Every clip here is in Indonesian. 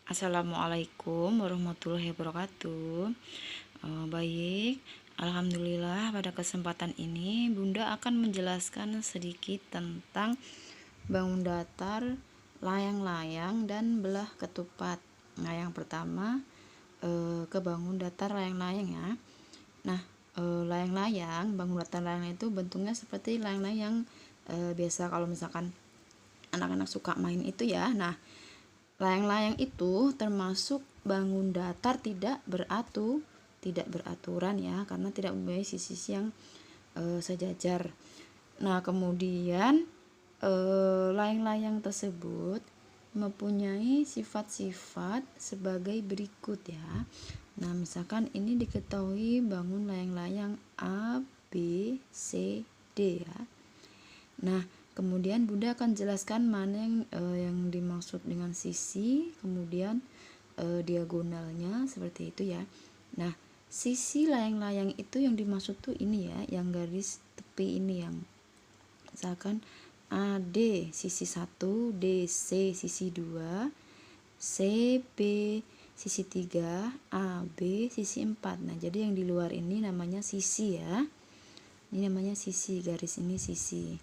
Assalamualaikum warahmatullahi wabarakatuh. Baik, alhamdulillah pada kesempatan ini Bunda akan menjelaskan sedikit tentang bangun datar, layang-layang, dan belah ketupat. Nah, yang pertama ke bangun datar layang-layang ya. Nah, layang-layang, bangun datar layang itu bentuknya seperti layang-layang biasa kalau misalkan anak-anak suka main itu ya. Nah, layang-layang itu termasuk bangun datar tidak beraturan ya, karena tidak mempunyai sisi yang sejajar. Nah, kemudian layang-layang tersebut mempunyai sifat-sifat sebagai berikut ya. Nah, misalkan ini diketahui bangun layang-layang A, B, C, D ya. Nah, kemudian Bunda akan jelaskan mana yang dimaksud dengan sisi, kemudian diagonalnya seperti itu ya. Nah, sisi layang-layang itu yang dimaksud tuh ini ya, yang garis tepi ini, yang misalkan AD sisi 1, DC sisi 2, CB sisi 3, AB sisi 4. Nah, jadi yang di luar ini namanya sisi ya. Ini namanya sisi, garis ini sisi.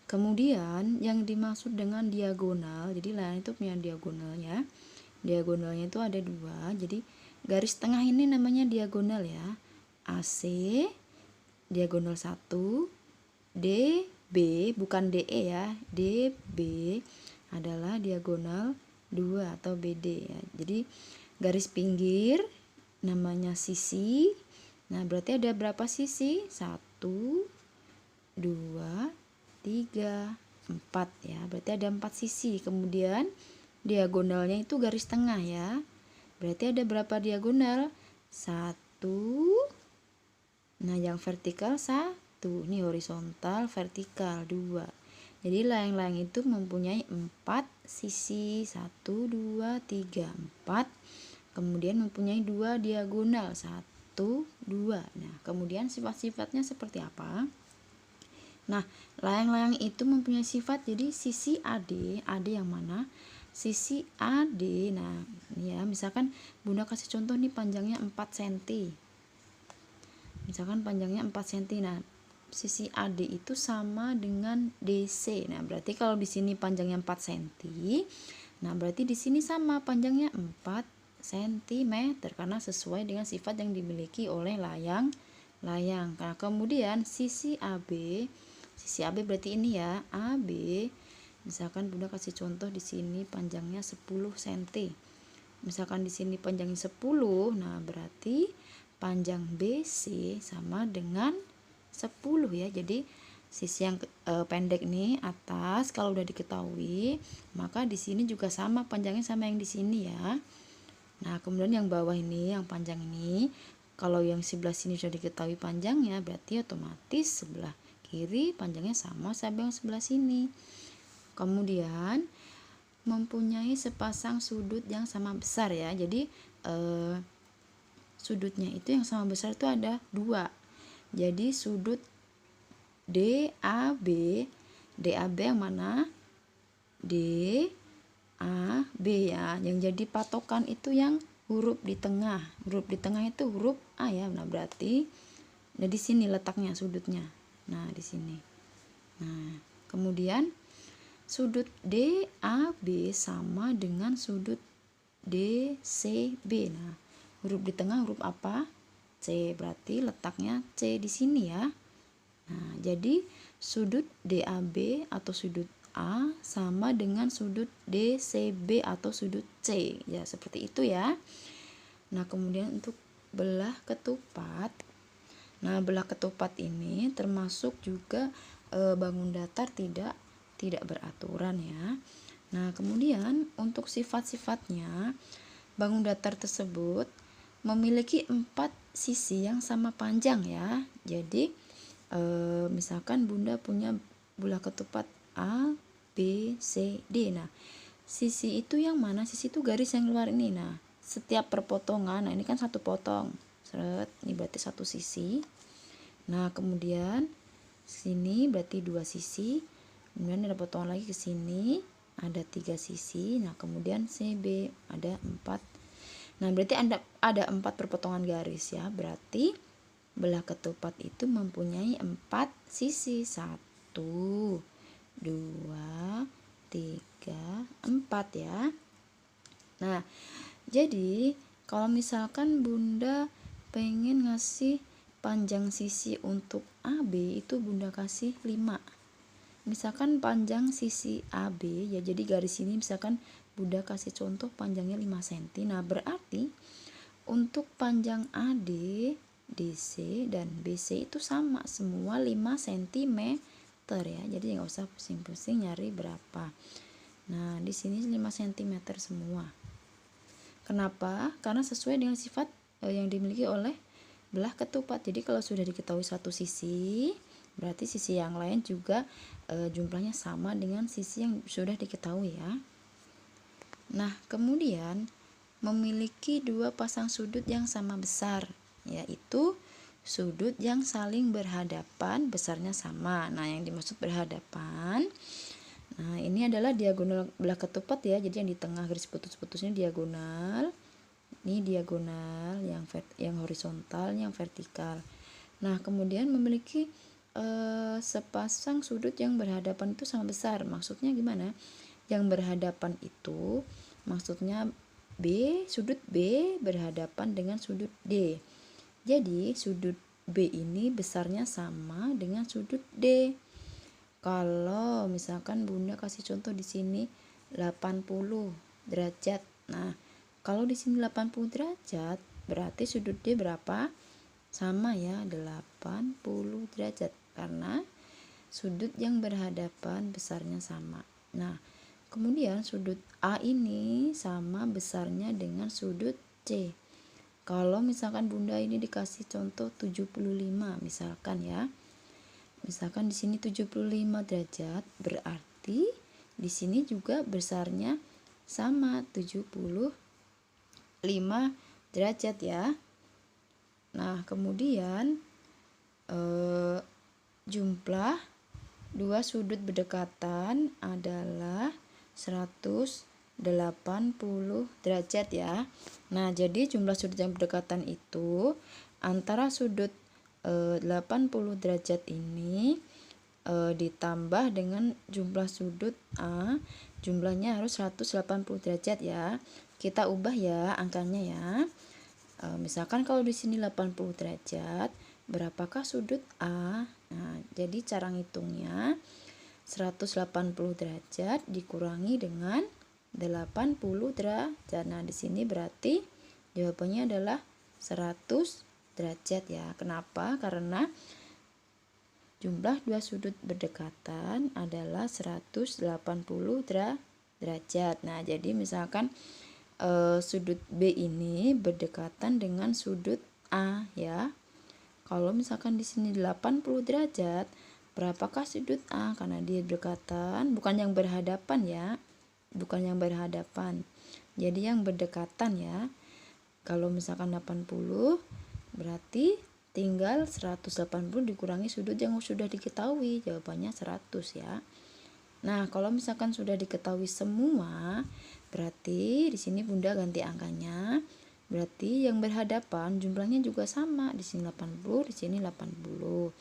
Kemudian yang dimaksud dengan diagonal, jadi layang itu punya diagonalnya. Diagonalnya itu ada dua, jadi garis tengah ini namanya diagonal ya. AC diagonal 1, DB bukan DE ya, DB adalah diagonal 2 atau BD ya. Jadi garis pinggir namanya sisi. Nah, berarti ada berapa sisi? 1, 2, 3, 4 ya. Berarti ada 4 sisi. Kemudian diagonalnya itu garis tengah ya. Berarti ada berapa diagonal? 1. Nah, yang vertikal 1. Ini horizontal, vertikal 2. Jadi layang-layang itu mempunyai 4 sisi. 1, 2, 3, 4. Kemudian mempunyai 2 diagonal. 1, 2. Nah, kemudian sifat-sifatnya seperti apa? Nah, layang-layang itu mempunyai sifat, jadi sisi AD yang mana? Sisi AD. Nah, ini ya, misalkan Bunda kasih contoh nih, panjangnya 4 cm. Misalkan panjangnya 4 cm. Nah, sisi AD itu sama dengan DC. Nah, berarti kalau di sini panjangnya 4 cm, nah berarti di sini sama panjangnya 4 cm karena sesuai dengan sifat yang dimiliki oleh layang. Nah, kemudian sisi AB berarti ini ya, AB. Misalkan Bunda kasih contoh di sini panjangnya 10 cm. Misalkan di sini panjangnya 10, nah berarti panjang BC sama dengan 10 ya. Jadi sisi yang pendek nih atas kalau udah diketahui, maka di sini juga sama panjangnya sama yang di sini ya. Nah, kemudian yang bawah ini, yang panjang ini, kalau yang sebelah sini sudah diketahui panjangnya, berarti otomatis sebelah kiri panjangnya sama yang sebelah sini. Kemudian mempunyai sepasang sudut yang sama besar ya. Jadi sudutnya itu yang sama besar itu ada 2. Jadi sudut DAB yang mana? DAB ya. Yang jadi patokan itu yang huruf di tengah. Huruf di tengah itu huruf A ya. Nah, berarti di sini letaknya sudutnya. Nah, di sini. Nah, kemudian sudut DAB sama dengan sudut DCB. Nah, huruf di tengah huruf apa? C. Berarti letaknya C di sini ya. Nah, jadi sudut DAB atau sudut A sama dengan sudut DCB atau sudut C. Ya, seperti itu ya. Nah, kemudian untuk belah ketupat. Nah, belah ketupat ini termasuk juga bangun datar tidak beraturan ya. Nah, kemudian untuk sifat-sifatnya, bangun datar tersebut memiliki 4 sisi yang sama panjang ya. Jadi misalkan Bunda punya belah ketupat A, B, C, D. Nah, sisi itu yang mana? Sisi itu garis yang keluar ini. Nah, setiap perpotongan, nah ini kan satu potong. Seret, ini berarti satu sisi. Nah, kemudian sini berarti 2 sisi. Kemudian ada potongan lagi ke sini. ada 3 sisi. Nah, kemudian CB ada 4. Nah, berarti ada 4 perpotongan garis ya. Berarti belah ketupat itu mempunyai 4 sisi. 1, 2, 3, 4 ya. Nah, jadi kalau misalkan Bunda pengen ngasih panjang sisi untuk AB itu Bunda kasih 5. Misalkan panjang sisi AB ya, jadi garis ini misalkan Bunda kasih contoh panjangnya 5 cm. Nah, berarti untuk panjang AD, DC dan BC itu sama semua 5 cm ya. Jadi nggak usah pusing-pusing nyari berapa. Nah, di sini 5 cm semua. Kenapa? Karena sesuai dengan sifat yang dimiliki oleh belah ketupat. Jadi kalau sudah diketahui satu sisi, berarti sisi yang lain juga jumlahnya sama dengan sisi yang sudah diketahui ya. Nah, kemudian memiliki 2 pasang sudut yang sama besar, yaitu sudut yang saling berhadapan besarnya sama. Nah, yang dimaksud berhadapan, nah ini adalah diagonal belah ketupat ya. Jadi yang di tengah garis putus-putusnya diagonal. Ini diagonal, yang horizontal, yang vertikal. Nah, kemudian memiliki sepasang sudut yang berhadapan itu sama besar. Maksudnya gimana? Yang berhadapan itu maksudnya sudut B berhadapan dengan sudut D. Jadi sudut B ini besarnya sama dengan sudut D. Kalau misalkan Bunda kasih contoh di sini 80 derajat. Nah, kalau di sini 80 derajat, berarti sudut D berapa? Sama ya, 80 derajat. Karena sudut yang berhadapan besarnya sama. Nah, kemudian sudut A ini sama besarnya dengan sudut C. Kalau misalkan Bunda ini dikasih contoh 75 misalkan ya. Misalkan di sini 75 derajat, berarti di sini juga besarnya sama 75 derajat ya. Nah, kemudian jumlah 2 sudut berdekatan adalah 180 derajat ya. Nah, jadi jumlah sudut yang berdekatan itu antara sudut 80 derajat ini ditambah dengan jumlah sudut A, jumlahnya harus 180 derajat ya. Kita ubah ya angkanya ya. Misalkan kalau di sini 80 derajat, berapakah sudut A? Nah, jadi cara ngitungnya 180 derajat dikurangi dengan 80 derajat. Nah, di sini berarti jawabannya adalah 100 derajat ya. Kenapa? Karena jumlah 2 sudut berdekatan adalah 180 derajat. Nah, jadi misalkan sudut B ini berdekatan dengan sudut A ya. Kalau misalkan di sini 80 derajat, berapakah sudut A? Karena dia berdekatan, bukan yang berhadapan ya. Bukan yang berhadapan. Jadi yang berdekatan ya. Kalau misalkan 80, berarti tinggal 180 dikurangi sudut yang sudah diketahui. Jawabannya 100 ya. Nah, kalau misalkan sudah diketahui semua, berarti di sini Bunda ganti angkanya. Berarti yang berhadapan jumlahnya juga sama. Di sini 80, di sini 80.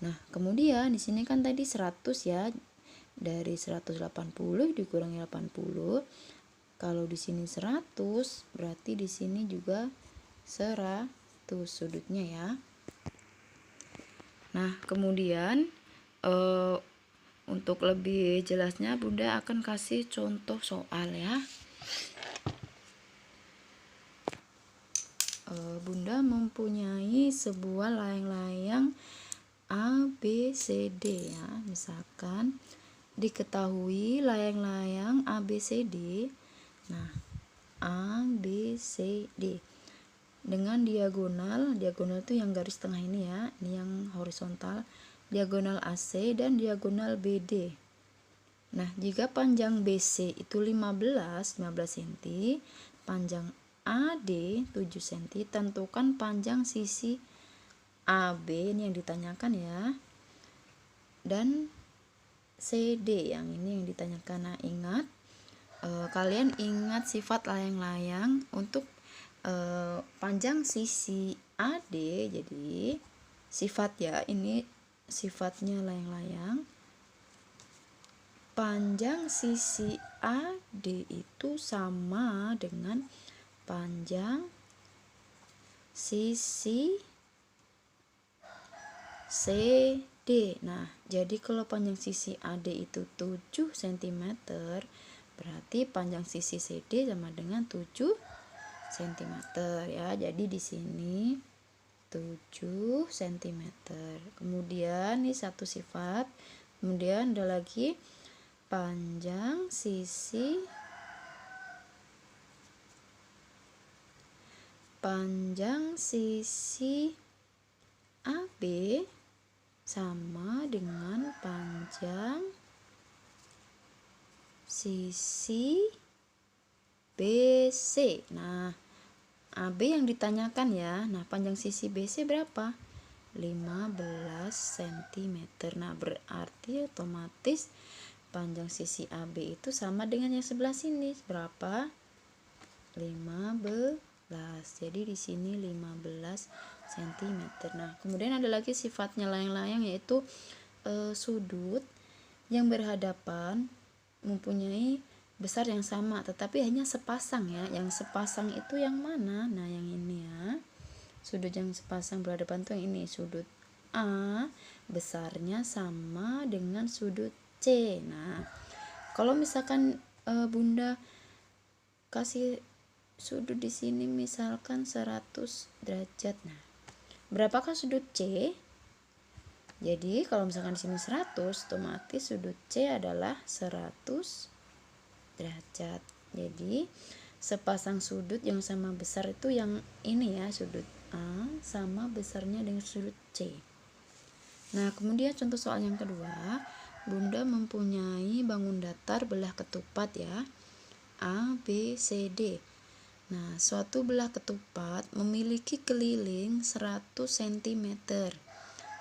Nah, kemudian di sini kan tadi 100 ya. Dari 180 dikurangi 80. Kalau di sini 100, berarti di sini juga 100 sudutnya ya. Nah, kemudian untuk lebih jelasnya Bunda akan kasih contoh soal ya. Bunda mempunyai sebuah layang-layang A, B, C, D ya. Misalkan diketahui layang-layang A, B, C, D. Nah, A, B, C, D dengan diagonal itu yang garis tengah ini ya, ini yang horizontal, diagonal AC dan diagonal BD. Nah, jika panjang BC itu 15 cm, panjang AD 7 cm, tentukan panjang sisi AB, ini yang ditanyakan ya. Dan CD, yang ini yang ditanyakan. Nah, ingat, kalian ingat sifat layang-layang untuk panjang sisi AD. Jadi sifat ya, ini sifatnya layang-layang. Panjang sisi AD itu sama dengan panjang sisi CD. Nah, jadi kalau panjang sisi AD itu 7 cm, berarti panjang sisi CD sama dengan 7 cm ya. Jadi di sini 7 cm. Kemudian ini satu sifat. Kemudian ada lagi panjang sisi AB sama dengan panjang sisi BC. Nah, AB yang ditanyakan ya. Nah, panjang sisi BC berapa? 15 cm. Nah, berarti otomatis panjang sisi AB itu sama dengan yang sebelah sini. Berapa? 15. Jadi di sini 15 cm. Nah, kemudian ada lagi sifatnya layang-layang, yaitu sudut yang berhadapan mempunyai besar yang sama, tetapi hanya sepasang ya. Yang sepasang itu yang mana? Nah, yang ini ya. Sudut yang sepasang berhadapan itu yang ini. Sudut A besarnya sama dengan sudut C. Nah, kalau misalkan Bunda kasih sudut di sini misalkan 100 derajat. Nah, berapakah sudut C? Jadi kalau misalkan di sini 100, otomatis sudut C adalah 100 derajat. Jadi sepasang sudut yang sama besar itu yang ini ya, sudut A sama besarnya dengan sudut C. Nah, kemudian contoh soal yang kedua, Bunda mempunyai bangun datar belah ketupat ya, A, B, C, D. Nah, suatu belah ketupat memiliki keliling 100 cm.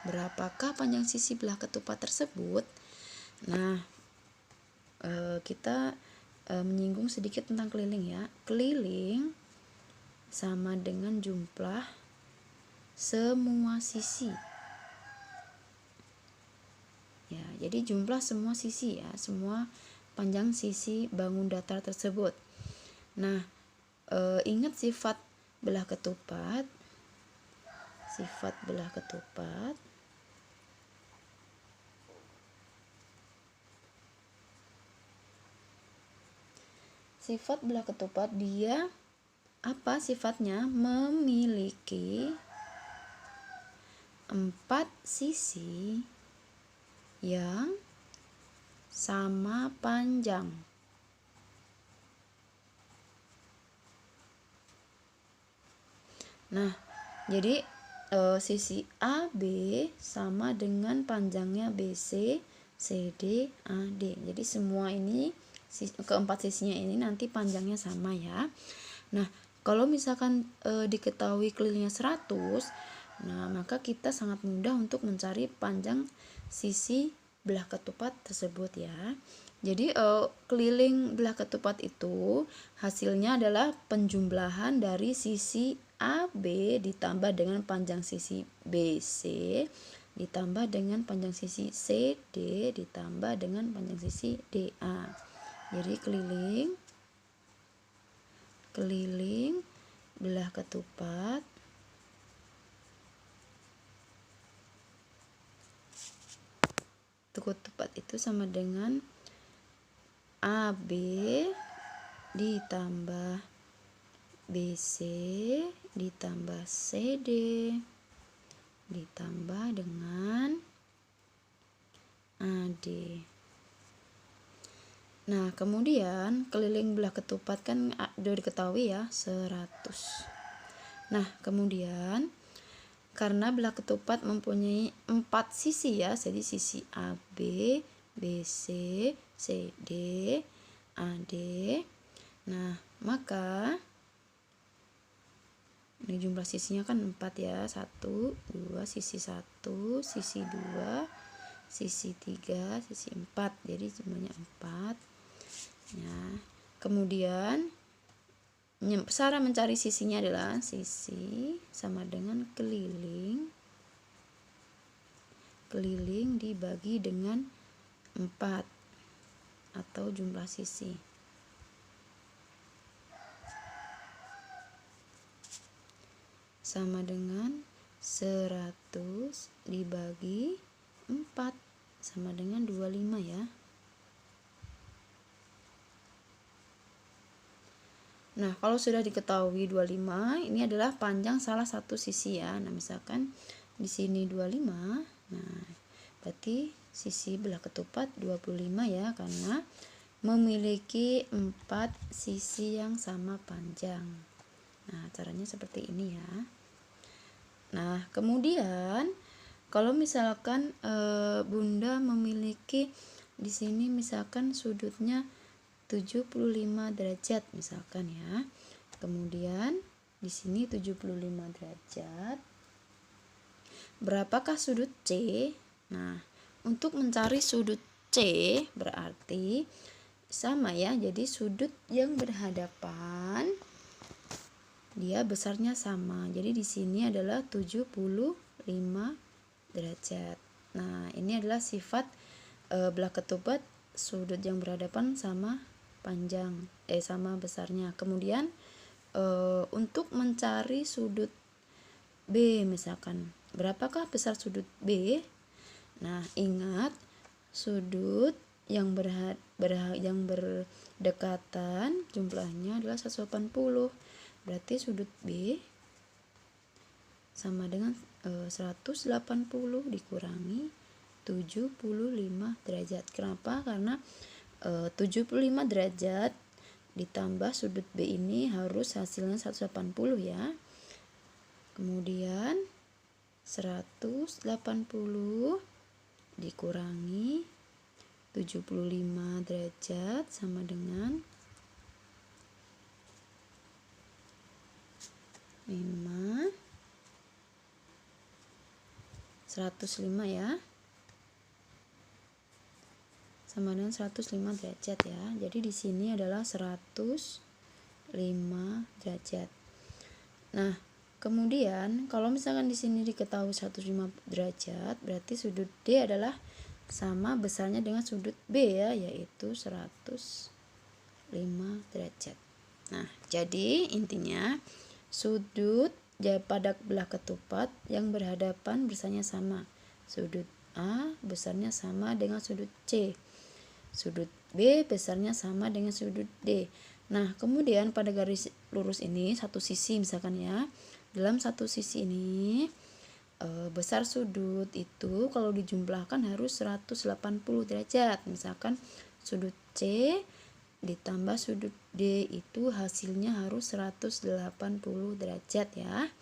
Berapakah panjang sisi belah ketupat tersebut? Nah, kita menyinggung sedikit tentang keliling ya. Keliling sama dengan jumlah semua sisi. Ya, jadi jumlah semua sisi ya, semua panjang sisi bangun datar tersebut. Nah, ingat sifat belah ketupat. Sifat belah ketupat dia apa sifatnya? Memiliki 4 sisi yang sama panjang. Nah, jadi sisi AB sama dengan panjangnya BC, CD, AD. Jadi semua ini keempat sisinya ini nanti panjangnya sama ya. Nah, kalau misalkan diketahui kelilingnya 100, nah maka kita sangat mudah untuk mencari panjang sisi belah ketupat tersebut ya. Jadi keliling belah ketupat itu hasilnya adalah penjumlahan dari sisi AB ditambah dengan panjang sisi BC ditambah dengan panjang sisi CD ditambah dengan panjang sisi DA. Jadi keliling belah ketupat itu sama dengan AB ditambah BC ditambah CD ditambah dengan AD. Nah, kemudian keliling belah ketupat kan sudah diketahui ya 100. Nah, kemudian karena belah ketupat mempunyai 4 sisi ya, jadi sisi AB, BC, CD, AD. Nah, maka ini jumlah sisinya kan 4 ya, 1, 2, sisi 1, sisi 2, sisi 3, sisi 4, jadi jumlahnya 4. Nah, kemudian cara mencari sisinya adalah sisi sama dengan keliling dibagi dengan 4 atau jumlah sisi. Sama dengan 100 dibagi 4 sama dengan 25 ya. Nah, kalau sudah diketahui 25, ini adalah panjang salah satu sisi ya. Nah, misalkan di sini 25, nah berarti sisi belah ketupat 25 ya, karena memiliki 4 sisi yang sama panjang. Nah, caranya seperti ini ya. Nah, kemudian kalau misalkan Bunda memiliki di sini misalkan sudutnya 75 derajat misalkan ya. Kemudian di sini 75 derajat. Berapakah sudut C? Nah, untuk mencari sudut C berarti sama ya. Jadi sudut yang berhadapan dia besarnya sama. Jadi di sini adalah 75 derajat. Nah, ini adalah sifat belah ketupat sudut yang berhadapan sama panjang sama besarnya. Kemudian untuk mencari sudut B misalkan, berapakah besar sudut B? Nah, ingat sudut yang berdekatan jumlahnya adalah 180. Berarti sudut B sama dengan 180 dikurangi 75 derajat. Kenapa? Karena 75 derajat ditambah sudut B ini harus hasilnya 180 ya. Kemudian 180 dikurangi 75 derajat sama dengan 105 ya, sama dengan 105 derajat ya. Jadi di sini adalah 105 derajat. Nah, kemudian kalau misalkan di sini diketahui 105 derajat, berarti sudut D adalah sama besarnya dengan sudut B ya, yaitu 105 derajat. Nah, jadi intinya sudut pada belah ketupat yang berhadapan besarnya sama. Sudut A besarnya sama dengan sudut C. Sudut B besarnya sama dengan sudut D. Nah, kemudian pada garis lurus ini satu sisi misalkan ya. Dalam satu sisi ini besar sudut itu kalau dijumlahkan harus 180 derajat. Misalkan sudut C ditambah sudut D itu hasilnya harus 180 derajat ya.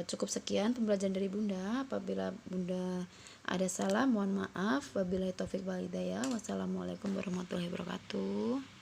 Cukup sekian pembelajaran dari Bunda. Apabila Bunda ada salah mohon maaf. Wabillahi taufik wal hidayah. Wassalamualaikum warahmatullahi wabarakatuh.